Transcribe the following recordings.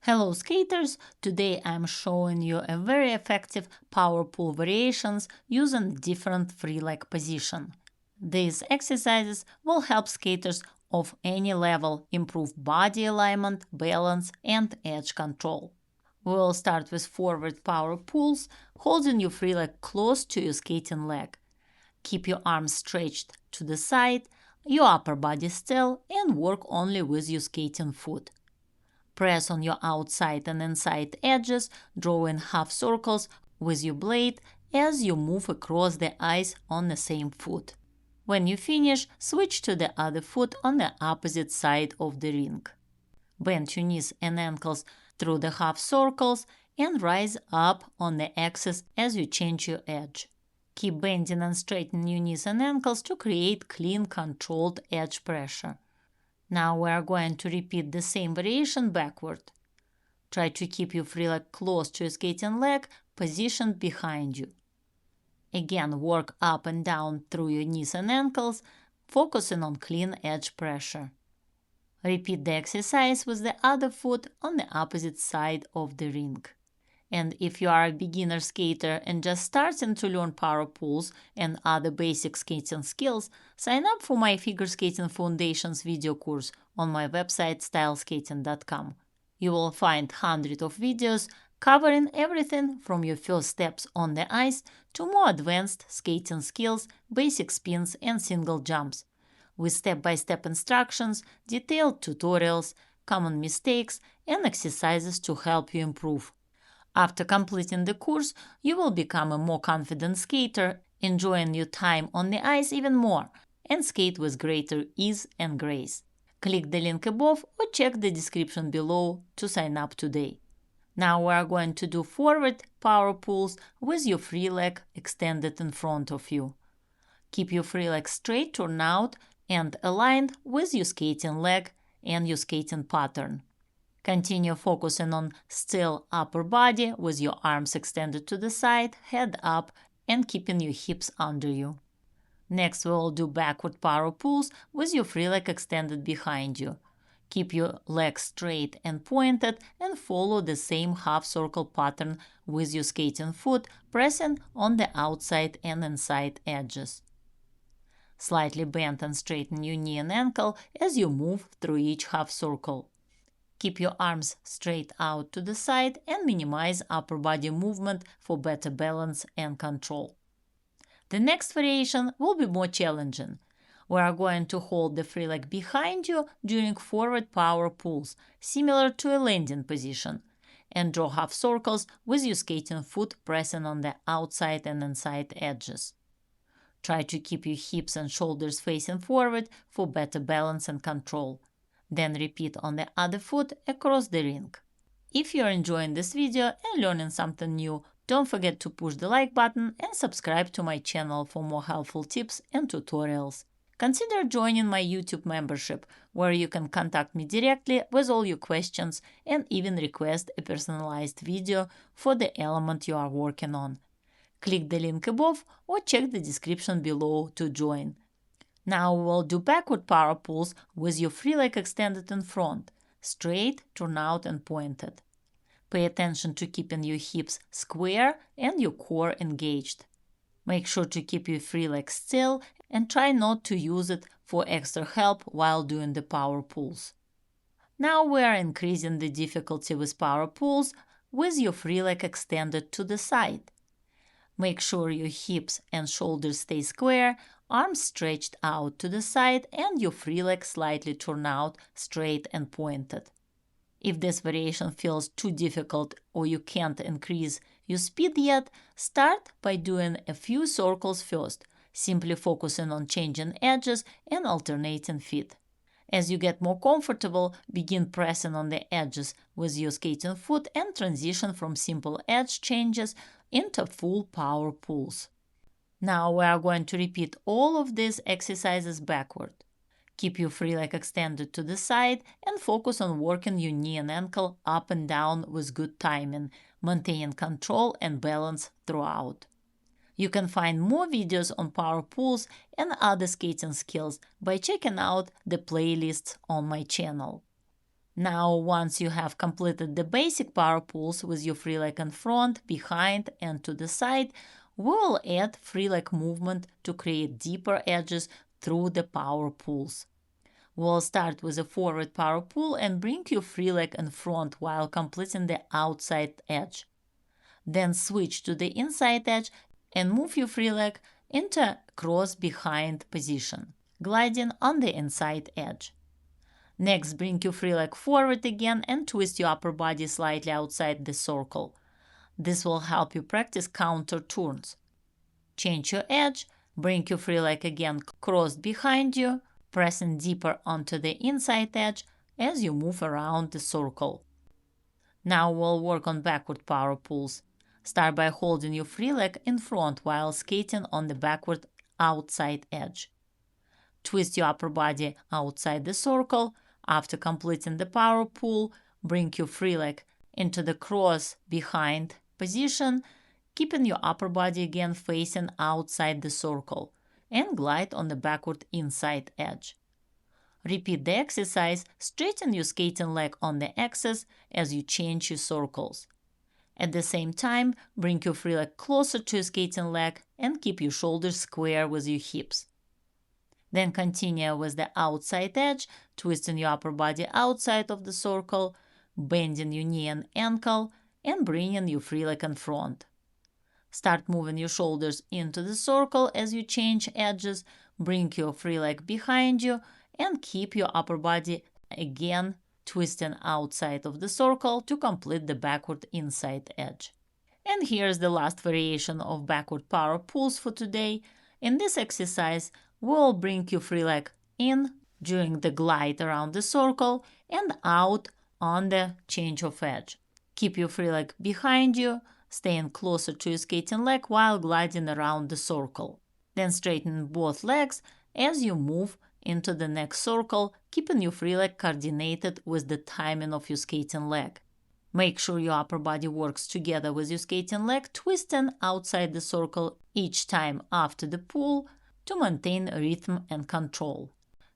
Hello skaters! Today I'm showing you a very effective power pull variations using different free leg position. These exercises will help skaters of any level improve body alignment, balance and edge control. We'll start with forward power pulls, holding your free leg close to your skating leg. Keep your arms stretched to the side, your upper body still, and work only with your skating foot. Press on your outside and inside edges, drawing half circles with your blade as you move across the ice on the same foot. When you finish, switch to the other foot on the opposite side of the ring. Bend your knees and ankles through the half circles and rise up on the axis as you change your edge. Keep bending and straightening your knees and ankles to create clean, controlled edge pressure. Now we are going to repeat the same variation backward. Try to keep your free leg close to your skating leg, positioned behind you. Again, work up and down through your knees and ankles, focusing on clean edge pressure. Repeat the exercise with the other foot on the opposite side of the ring. And if you are a beginner skater and just starting to learn power pulls and other basic skating skills, sign up for my Figure Skating Foundations video course on my website styleskating.com. You will find hundreds of videos covering everything from your first steps on the ice to more advanced skating skills, basic spins and single jumps, with step-by-step instructions, detailed tutorials, common mistakes and exercises to help you improve. After completing the course, you will become a more confident skater, enjoying your time on the ice even more, and skate with greater ease and grace. Click the link above or check the description below to sign up today. Now we are going to do forward power pulls with your free leg extended in front of you. Keep your free leg straight, turned out, and aligned with your skating leg and your skating pattern. Continue focusing on still upper body with your arms extended to the side, head up, and keeping your hips under you. Next, we will do backward power pulls with your free leg extended behind you. Keep your legs straight and pointed and follow the same half circle pattern with your skating foot, pressing on the outside and inside edges. Slightly bend and straighten your knee and ankle as you move through each half circle. Keep your arms straight out to the side and minimize upper body movement for better balance and control. The next variation will be more challenging. We are going to hold the free leg behind you during forward power pulls, similar to a landing position, and draw half circles with your skating foot pressing on the outside and inside edges. Try to keep your hips and shoulders facing forward for better balance and control. Then repeat on the other foot across the ring. If you're enjoying this video and learning something new, don't forget to push the like button and subscribe to my channel for more helpful tips and tutorials. Consider joining my YouTube membership, where you can contact me directly with all your questions and even request a personalized video for the element you are working on. Click the link above or check the description below to join. Now we'll do backward power pulls with your free leg extended in front, straight, turned out and pointed. Pay attention to keeping your hips square and your core engaged. Make sure to keep your free leg still and try not to use it for extra help while doing the power pulls. Now we are increasing the difficulty with power pulls with your free leg extended to the side. Make sure your hips and shoulders stay square, arms stretched out to the side and your free leg slightly turned out, straight and pointed. If this variation feels too difficult or you can't increase your speed yet, start by doing a few circles first, simply focusing on changing edges and alternating feet. As you get more comfortable, begin pressing on the edges with your skating foot and transition from simple edge changes into full power pulls. Now we are going to repeat all of these exercises backward. Keep your free leg extended to the side and focus on working your knee and ankle up and down with good timing, maintaining control and balance throughout. You can find more videos on power pulls and other skating skills by checking out the playlists on my channel. Now, once you have completed the basic power pulls with your free leg in front, behind, and to the side, we'll add free leg movement to create deeper edges through the power pulls. We'll start with a forward power pull and bring your free leg in front while completing the outside edge. Then switch to the inside edge and move your free leg into a cross behind position, gliding on the inside edge. Next, bring your free leg forward again and twist your upper body slightly outside the circle. This will help you practice counter turns. Change your edge, bring your free leg again crossed behind you, pressing deeper onto the inside edge as you move around the circle. Now we'll work on backward power pulls. Start by holding your free leg in front while skating on the backward outside edge. Twist your upper body outside the circle. After completing the power pull, bring your free leg into the cross behind position, keeping your upper body again facing outside the circle, and glide on the backward inside edge. Repeat the exercise, straighten your skating leg on the axis as you change your circles. At the same time, bring your free leg closer to your skating leg and keep your shoulders square with your hips. Then continue with the outside edge, twisting your upper body outside of the circle, bending your knee and ankle, and bringing your free leg in front. Start moving your shoulders into the circle as you change edges, bring your free leg behind you, and keep your upper body again twisting outside of the circle to complete the backward inside edge. And here's the last variation of backward power pulls for today. In this exercise, we'll bring your free leg in during the glide around the circle and out on the change of edge. Keep your free leg behind you, staying closer to your skating leg while gliding around the circle. Then straighten both legs as you move into the next circle, keeping your free leg coordinated with the timing of your skating leg. Make sure your upper body works together with your skating leg, twisting outside the circle each time after the pull to maintain rhythm and control.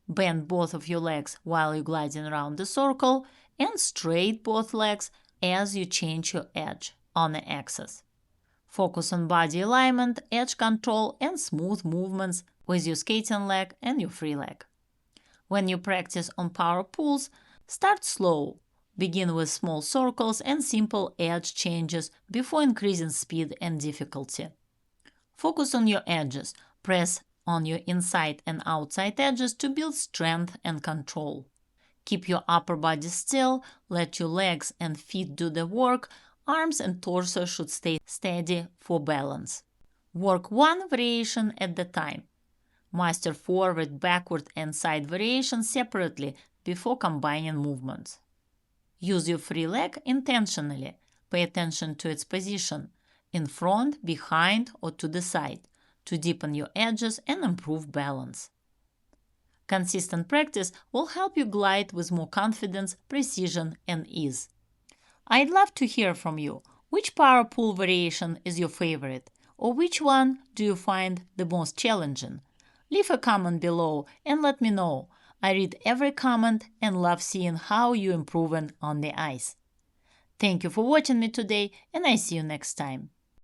Bend both of your legs while you're gliding around the circle and straight both legs as you change your edge on the axis. Focus on body alignment, edge control, and smooth movements with your skating leg and your free leg. When you practice on power pulls, start slow. Begin with small circles and simple edge changes before increasing speed and difficulty. Focus on your edges. Press on your inside and outside edges to build strength and control. Keep your upper body still, let your legs and feet do the work. Arms and torso should stay steady for balance. Work one variation at a time. Master forward, backward, and side variations separately before combining movements. Use your free leg intentionally. Pay attention to its position, in front, behind, or to the side, to deepen your edges and improve balance. Consistent practice will help you glide with more confidence, precision, and ease. I'd love to hear from you. Which power pull variation is your favorite? Or which one do you find the most challenging? Leave a comment below and let me know. I read every comment and love seeing how you're improving on the ice. Thank you for watching me today, and I see you next time.